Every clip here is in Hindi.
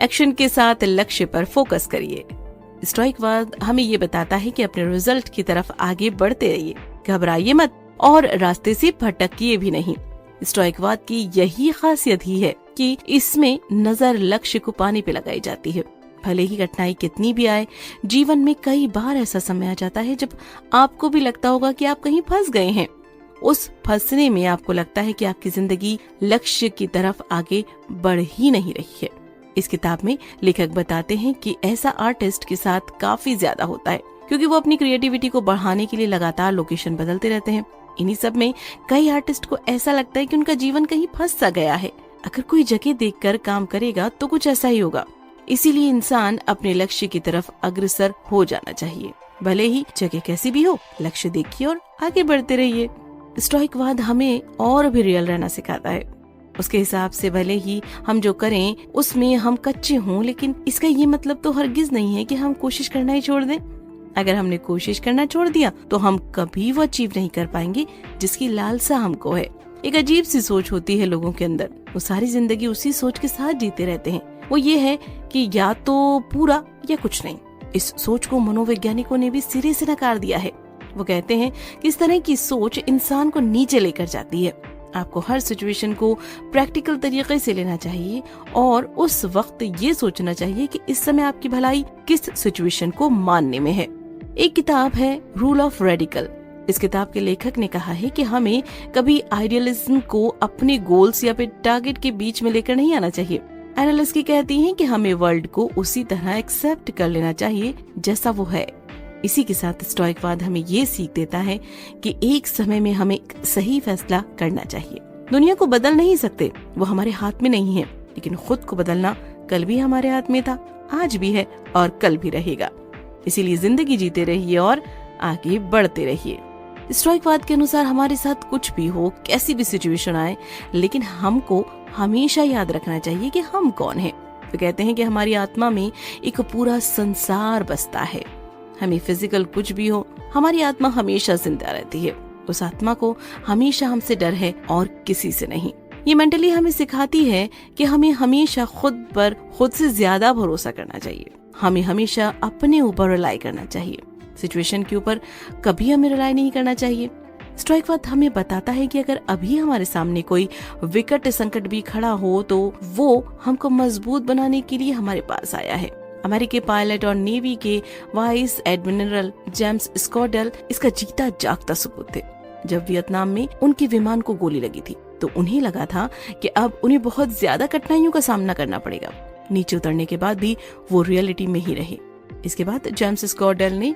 एक्शन के साथ लक्ष्य पर फोकस करिए। स्टोइकवाद हमें ये बताता है कि अपने रिजल्ट की तरफ आगे बढ़ते रहिए, घबराइए मत और रास्ते से भटकिए भी नहीं। स्टोइकवाद की यही खासियत ही है कि इसमें नजर लक्ष्य को पाने पे लगाई जाती है। भले ही कठिनाई कितनी भी आए, जीवन में कई बार ऐसा समय आ जाता है जब आपको भी लगता होगा कि आप कहीं फंस गए हैं। उस फंसने में आपको लगता है कि आपकी जिंदगी लक्ष्य की तरफ आगे बढ़ ही नहीं रही है। इस किताब में लेखक बताते हैं कि ऐसा आर्टिस्ट के साथ काफी ज्यादा होता है, क्योंकि वो अपनी क्रिएटिविटी को बढ़ाने के लिए लगातार लोकेशन बदलते रहते हैं। इन्हीं सब में कई आर्टिस्ट को ऐसा लगता है कि उनका जीवन कहीं फंस सा गया है। अगर कोई जगह देखकर काम करेगा तो कुछ ऐसा ही होगा। इसीलिए इंसान अपने लक्ष्य की तरफ अग्रसर हो जाना चाहिए, भले ही जगह कैसी भी हो। लक्ष्य देखिए और आगे बढ़ते रहिए। स्टोइकवाद हमें और भी रियल रहना सिखाता है। उसके हिसाब से भले ही हम जो करें उसमें हम कच्चे हों, लेकिन इसका ये मतलब तो हरगिज नहीं है कि हम कोशिश करना ही छोड़ दें। अगर हमने कोशिश करना छोड़ दिया तो हम कभी वो अचीव नहीं कर पाएंगे जिसकी लालसा हमको है। एक अजीब सी सोच होती है लोगों के अंदर, वो सारी जिंदगी उसी सोच के साथ जीते रहते हैं। वो ये है कि या तो पूरा या कुछ नहीं। इस सोच को मनोवैज्ञानिकों ने भी सिरे से नकार दिया है। वो कहते हैं कि इस तरह की सोच इंसान को नीचे लेकर जाती है। आपको हर सिचुएशन को प्रैक्टिकल तरीके से लेना चाहिए और उस वक्त ये सोचना चाहिए कि इस समय आपकी भलाई किस सिचुएशन को मानने में है। एक किताब है रूल ऑफ रेडिकल। इस किताब के लेखक ने कहा है कि हमें कभी आइडियलिज्म को अपने गोल्स या फिर टारगेट के बीच में लेकर नहीं आना चाहिए। एनालिस्ट की कहती हैं कि हमें वर्ल्ड को उसी तरह एक्सेप्ट कर लेना चाहिए जैसा वो है। इसी के साथ स्टोइकवाद हमें ये सीख देता है कि एक समय में हमें एक सही फैसला करना चाहिए। दुनिया को बदल नहीं सकते, वो हमारे हाथ में नहीं है, लेकिन खुद को बदलना कल भी हमारे हाथ में था, आज भी है और कल भी रहेगा। इसीलिए जिंदगी जीते रहिए और आगे बढ़ते रहिए। स्टोइकवाद के अनुसार हमारे साथ कुछ भी हो, कैसी भी सिचुएशन आए, लेकिन हमको हमेशा याद रखना चाहिए कि हम कौन हैं। तो कहते हैं कि हमारी आत्मा में एक पूरा संसार बसता है। हमें फिजिकल कुछ भी हो, हमारी आत्मा हमेशा जिंदा रहती है। उस आत्मा को हमेशा हमसे डर है और किसी से नहीं। ये मेंटली हमें सिखाती है कि हमें हमेशा खुद पर खुद से ज्यादा भरोसा करना चाहिए। हमें हमेशा अपने ऊपर रिलाई करना चाहिए, सिचुएशन के ऊपर कभी हमें रिलाई नहीं करना चाहिए। स्टोइकवाद हमें बताता है कि अगर अभी हमारे सामने कोई विकट संकट भी खड़ा हो तो वो हमको मजबूत बनाने के लिए हमारे पास आया है। अमेरिकी पायलट और नेवी के वाइस एडमिरल जेम्स स्कॉडेल इसका जीता जागता सबूत थे। जब वियतनाम में उनके विमान को गोली लगी थी तो उन्हें लगा था कि अब उन्हें बहुत ज्यादा कठिनाइयों का सामना करना पड़ेगा। नीचे उतरने के बाद भी वो रियलिटी में ही रहे। इसके बाद जेम्स स्कॉडेल ने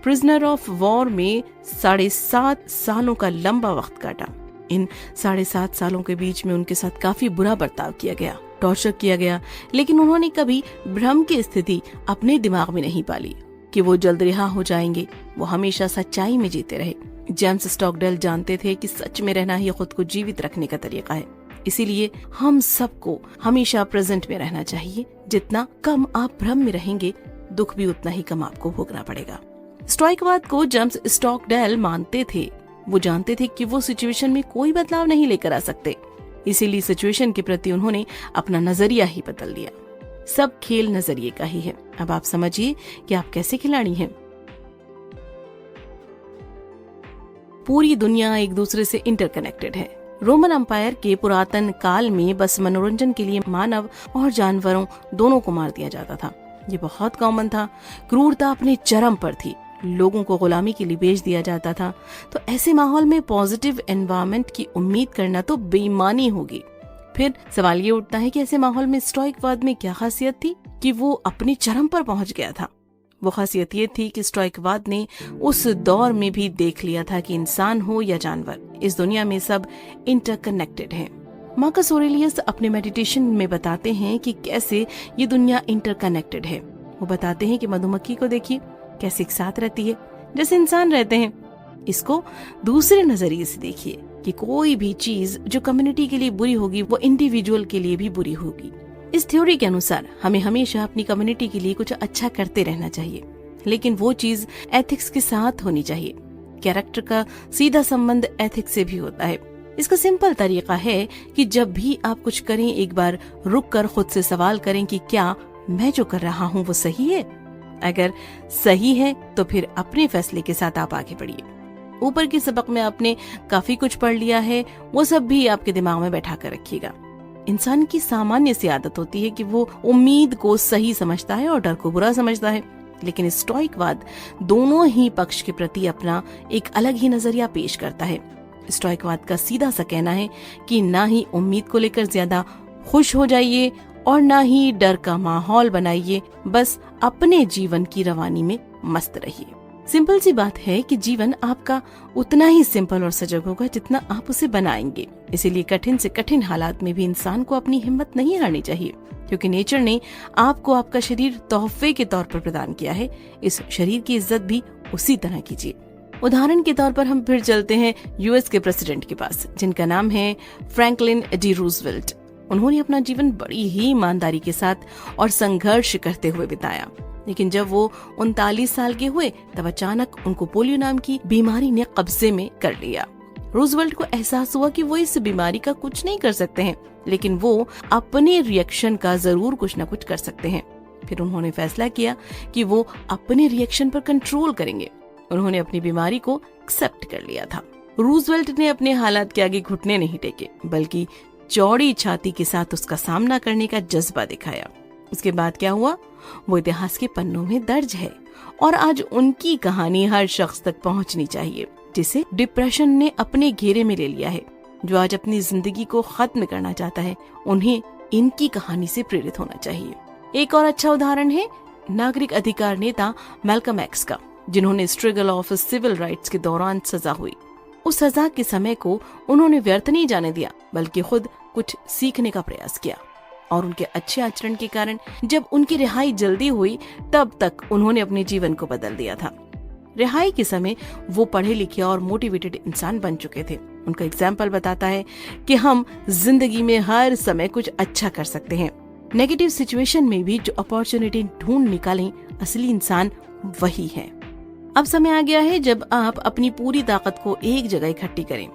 प्रिजनर ऑफ वॉर में 7.5 सालों का लंबा वक्त काटा। इन 7.5 सालों के बीच में उनके साथ काफी बुरा बर्ताव किया गया, टॉर्चर किया गया, लेकिन उन्होंने कभी भ्रम की स्थिति अपने दिमाग में नहीं पाली कि वो जल्द रिहा हो जाएंगे। वो हमेशा सच्चाई में जीते रहे। जेम्स स्टॉकडेल जानते थे कि सच में रहना ही खुद को जीवित रखने का तरीका है। इसीलिए हम सबको हमेशा प्रेजेंट में रहना चाहिए। जितना कम आप भ्रम में रहेंगे, दुख भी उतना ही कम आपको भोगना पड़ेगा। स्टोइकवाद को जेम्स स्टॉकडेल मानते थे। वो जानते थे कि वो सिचुएशन में कोई बदलाव नहीं लेकर आ सकते, इसीलिए सिचुएशन के प्रति उन्होंने अपना नजरिया ही बदल दिया। सब खेल नजरिए का ही है। अब आप समझिए कि आप कैसे खिलाड़ी हैं। पूरी दुनिया एक दूसरे से इंटरकनेक्टेड है। रोमन अंपायर के पुरातन काल में बस मनोरंजन के लिए मानव और जानवरों दोनों को मार दिया जाता था। ये बहुत कॉमन था। क्रूरता अपने चरम पर थी। लोगों को गुलामी के लिए बेच दिया जाता था। तो ऐसे माहौल में पॉजिटिव एनवायरनमेंट की उम्मीद करना तो बेईमानी होगी। फिर सवाल ये उठता है कि ऐसे माहौल में स्टोइकवाद में क्या खासियत थी कि वो अपने चरम पर पहुंच गया था। वो खासियत ये थी कि स्टोइकवाद ने उस दौर में भी देख लिया था कि इंसान हो या जानवर, इस दुनिया में सब इंटरकनेक्टेड हैं। मार्कस ऑरेलियस अपने मेडिटेशन में बताते हैं कि कैसे ये दुनिया इंटरकनेक्टेड है। वो बताते हैं कि मधुमक्खी को देखिए कैसे एक साथ रहती है जैसे इंसान रहते हैं। इसको दूसरे नजरिए से देखिए कि कोई भी चीज जो कम्युनिटी के लिए बुरी होगी वो इंडिविजुअल के लिए भी बुरी होगी। इस थ्योरी के अनुसार हमें हमेशा अपनी कम्युनिटी के लिए कुछ अच्छा करते रहना चाहिए, लेकिन वो चीज एथिक्स के साथ होनी चाहिए। कैरेक्टर का सीधा संबंध एथिक्स से भी होता है। इसका सिंपल तरीका है कि जब भी आप कुछ करें एक बार रुक कर खुद से सवाल करें कि क्या मैं जो कर रहा हूँ वो सही है? अगर सही है तो फिर अपने फैसले के साथ आप आगे बढ़िए। ऊपर के सबक में आपने काफी कुछ पढ़ लिया है, वो सब भी आपके दिमाग में बैठा कर रखिएगा। इंसान की सामान्य सी आदत होती है कि वो उम्मीद को सही समझता है और डर को बुरा समझता है, लेकिन स्टोइकवाद दोनों ही पक्ष के प्रति अपना एक अलग ही नजरिया पेश करता है। स्टोइकवाद का सीधा सा कहना है कि ना ही उम्मीद को लेकर ज्यादा खुश हो जाइए और ना ही डर का माहौल बनाइए, बस अपने जीवन की रवानी में मस्त रहिए। सिंपल सी बात है कि जीवन आपका उतना ही सिंपल और सजग होगा जितना आप उसे बनाएंगे। इसीलिए कठिन से कठिन हालात में भी इंसान को अपनी हिम्मत नहीं हारनी चाहिए, क्योंकि नेचर ने आपको आपका शरीर तोहफे के तौर पर प्रदान किया है। इस शरीर की इज्जत भी उसी तरह कीजिए। उदाहरण के तौर पर हम फिर चलते हैं यूएस के प्रेसिडेंट के पास, जिनका नाम है फ्रैंकलिन डी रूजवेल्ट। उन्होंने अपना जीवन बड़ी ही ईमानदारी के साथ और संघर्ष करते हुए बिताया, लेकिन जब वो 39 साल के हुए तब अचानक उनको पोलियो नाम की बीमारी ने कब्जे में कर लिया। रूजवेल्ट को एहसास हुआ कि वो इस बीमारी का कुछ नहीं कर सकते हैं, लेकिन वो अपने रिएक्शन का जरूर कुछ न कुछ कर सकते हैं। फिर उन्होंने फैसला किया कि वो अपने रिएक्शन पर कंट्रोल करेंगे। उन्होंने अपनी बीमारी को एक्सेप्ट कर लिया था। रूजवेल्ट ने अपने हालात के आगे घुटने नहीं टेके, बल्कि चौड़ी छाती के साथ उसका सामना करने का जज्बा दिखाया। उसके बाद क्या हुआ वो इतिहास के पन्नों में दर्ज है, और आज उनकी कहानी हर शख्स तक पहुंचनी चाहिए जिसे डिप्रेशन ने अपने घेरे में ले लिया है, जो आज अपनी जिंदगी को खत्म करना चाहता है। उन्हें इनकी कहानी से प्रेरित होना चाहिए। एक और अच्छा उदाहरण है नागरिक अधिकार नेता मैल्कम एक्स का, जिन्होंने स्ट्रगल ऑफ सिविल राइट्स के दौरान सजा हुई। उस सजा के समय को उन्होंने व्यर्थ नहीं जाने दिया, बल्कि खुद कुछ सीखने का प्रयास किया, और उनके अच्छे आचरण के कारण जब उनकी रिहाई जल्दी हुई तब तक उन्होंने अपने जीवन को बदल दिया था। रिहाई के समय वो पढ़े लिखे और मोटिवेटेड इंसान बन चुके थे। उनका एग्जाम्पल बताता है कि हम जिंदगी में हर समय कुछ अच्छा कर सकते हैं। नेगेटिव सिचुएशन में भी जो अपॉर्चुनिटी ढूंढ निकालें, असली इंसान वही है। अब समय आ गया है जब आप अपनी पूरी ताकत को एक जगह इकट्ठी करें।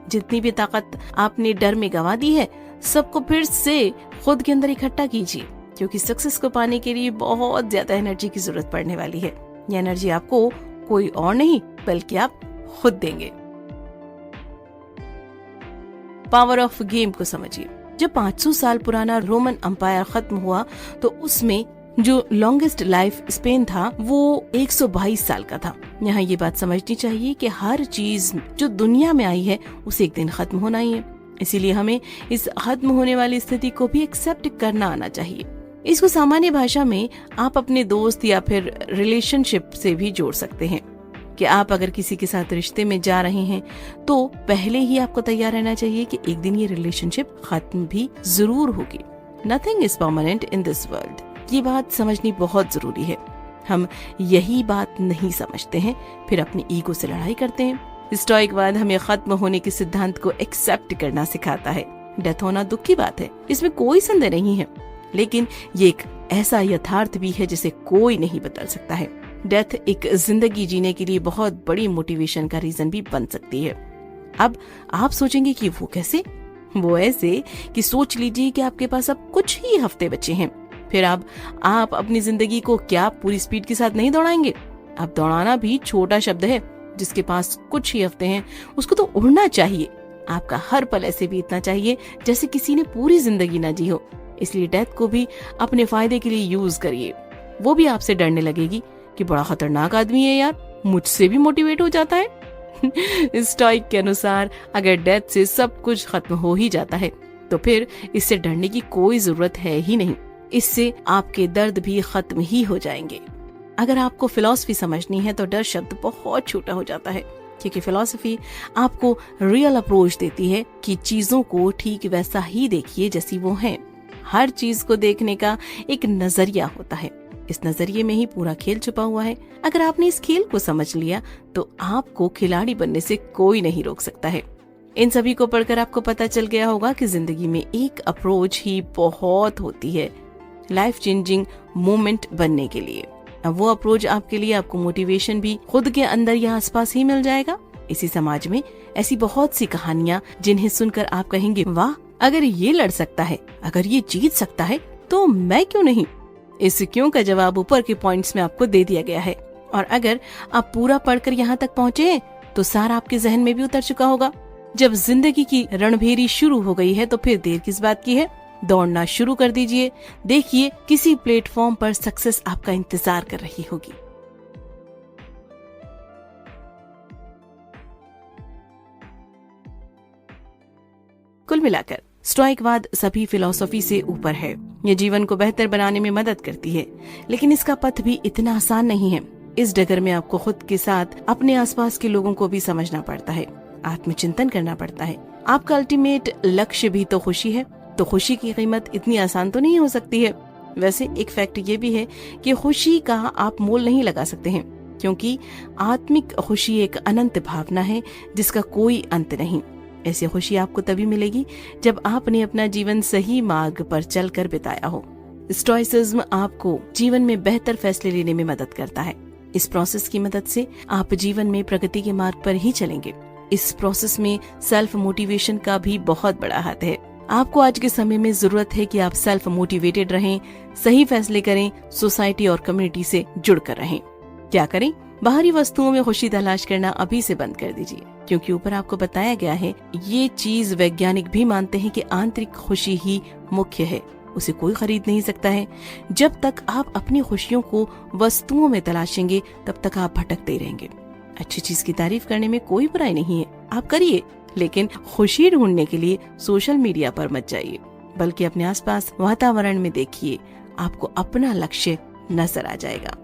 जितनी भी ताकत आपने डर में गंवा दी है, सबको फिर से खुद के अंदर इकट्ठा कीजिए, क्योंकि सक्सेस को पाने के लिए बहुत ज्यादा एनर्जी की जरूरत पड़ने वाली है। ये एनर्जी आपको कोई और नहीं बल्कि आप खुद देंगे। पावर ऑफ गेम को समझिए। जब 500 साल पुराना रोमन अंपायर खत्म हुआ तो उसमें जो लॉन्गेस्ट लाइफ स्पेन था वो 122 साल का था। यहाँ ये बात समझनी चाहिए कि हर चीज जो दुनिया में आई है उसे एक दिन खत्म होना ही है। इसीलिए हमें इस खत्म होने वाली स्थिति को भी एक्सेप्ट करना आना चाहिए। इसको सामान्य भाषा में आप अपने दोस्त या फिर रिलेशनशिप से भी जोड़ सकते हैं कि आप अगर किसी के साथ रिश्ते में जा रहे हैं तो पहले ही आपको तैयार रहना चाहिए कि एक दिन ये रिलेशनशिप खत्म भी जरूर होगी। Nothing is permanent in this world. ये बात समझनी बहुत जरूरी है। हम यही बात नहीं समझते हैं, फिर अपनी ईगो से लड़ाई करते हैं। स्टोइकवाद हमें खत्म होने के सिद्धांत को एक्सेप्ट करना सिखाता है। डेथ होना दुख की बात है, इसमें कोई संदेह नहीं है, लेकिन ये एक ऐसा यथार्थ भी है जिसे कोई नहीं बदल सकता है। डेथ एक जिंदगी जीने के लिए बहुत बड़ी मोटिवेशन का रीजन भी बन सकती है। अब आप सोचेंगे कि वो कैसे? वो ऐसे कि सोच लीजिए कि आपके पास अब कुछ ही हफ्ते बचे हैं। फिर आप अपनी जिंदगी को क्या पूरी स्पीड के साथ नहीं दौड़ाएंगे? अब दौड़ाना भी छोटा शब्द है। जिसके पास कुछ ही हफ्ते हैं उसको तो उड़ना चाहिए। आपका हर पल ऐसे बीतना चाहिए जैसे किसी ने पूरी जिंदगी ना जी हो। इसलिए डेथ को भी अपने फायदे के लिए यूज करिए। वो भी आपसे डरने लगेगी कि बड़ा खतरनाक आदमी है यार, मुझसे भी मोटिवेट हो जाता है। स्टोइक के अनुसार अगर डेथ से सब कुछ खत्म हो ही जाता है तो फिर इससे डरने की कोई जरूरत है ही नहीं। इससे आपके दर्द भी खत्म ही हो जाएंगे। अगर आपको फिलॉसफी समझनी है तो डर शब्द बहुत छोटा हो जाता है, क्योंकि फिलॉसफी आपको रियल अप्रोच देती है कि चीजों को ठीक वैसा ही देखिए जैसी वो हैं। हर चीज को देखने का एक नजरिया होता है। इस नजरिए में ही पूरा खेल छुपा हुआ है। अगर आपने इस खेल को समझ लिया तो आपको खिलाड़ी बनने से कोई नहीं रोक सकता है। इन सभी को पढ़कर आपको पता चल गया होगा कि जिंदगी में एक अप्रोच ही बहुत होती है लाइफ चेंजिंग मोमेंट बनने के लिए। अब वो अप्रोच आपके लिए आपको मोटिवेशन भी खुद के अंदर या आसपास ही मिल जाएगा। इसी समाज में ऐसी बहुत सी कहानियां जिन्हें सुनकर आप कहेंगे वाह, अगर ये लड़ सकता है, अगर ये जीत सकता है तो मैं क्यों नहीं। इस क्यों का जवाब ऊपर के पॉइंट्स में आपको दे दिया गया है, और अगर आप पूरा पढ़कर यहाँ तक पहुँचे तो सारा आपके जहन में भी उतर चुका होगा। जब जिंदगी की रणभेरी शुरू हो गई है तो फिर देर किस बात की है, दौड़ना शुरू कर दीजिए। देखिए किसी प्लेटफॉर्म पर सक्सेस आपका इंतजार कर रही होगी। कुल मिलाकर स्टोइकवाद सभी फिलॉसफी से ऊपर है। ये जीवन को बेहतर बनाने में मदद करती है, लेकिन इसका पथ भी इतना आसान नहीं है। इस डगर में आपको खुद के साथ अपने आसपास के लोगों को भी समझना पड़ता है, आत्मचिंतन करना पड़ता है। आपका अल्टीमेट लक्ष्य भी तो खुशी है, तो खुशी की कीमत इतनी आसान तो नहीं हो सकती है। वैसे एक फैक्ट ये भी है कि खुशी का आप मोल नहीं लगा सकते हैं, क्योंकि आत्मिक खुशी एक अनंत भावना है जिसका कोई अंत नहीं। ऐसी खुशी आपको तभी मिलेगी जब आपने अपना जीवन सही मार्ग पर चलकर बिताया हो। स्टोइसिज्म आपको जीवन में बेहतर फैसले लेने में मदद करता है। इस प्रोसेस की मदद से आप जीवन में प्रगति के मार्ग पर ही चलेंगे। इस प्रोसेस में सेल्फ मोटिवेशन का भी बहुत बड़ा हाथ है। आपको आज के समय में जरूरत है कि आप सेल्फ मोटिवेटेड रहें, सही फैसले करें, सोसाइटी और कम्युनिटी से जुड़कर रहें। क्या करें? बाहरी वस्तुओं में खुशी तलाश करना अभी से बंद कर दीजिए, क्योंकि ऊपर आपको बताया गया है ये चीज वैज्ञानिक भी मानते हैं कि आंतरिक खुशी ही मुख्य है, उसे कोई खरीद नहीं सकता है। जब तक आप अपनी खुशियों को वस्तुओं में तलाशेंगे तब तक आप भटकते रहेंगे। अच्छी चीज की तारीफ करने में कोई बुराई नहीं है, आप करिए, लेकिन खुशी ढूंढने के लिए सोशल मीडिया पर मत जाइए, बल्कि अपने आसपास वातावरण में देखिए, आपको अपना लक्ष्य नजर आ जाएगा।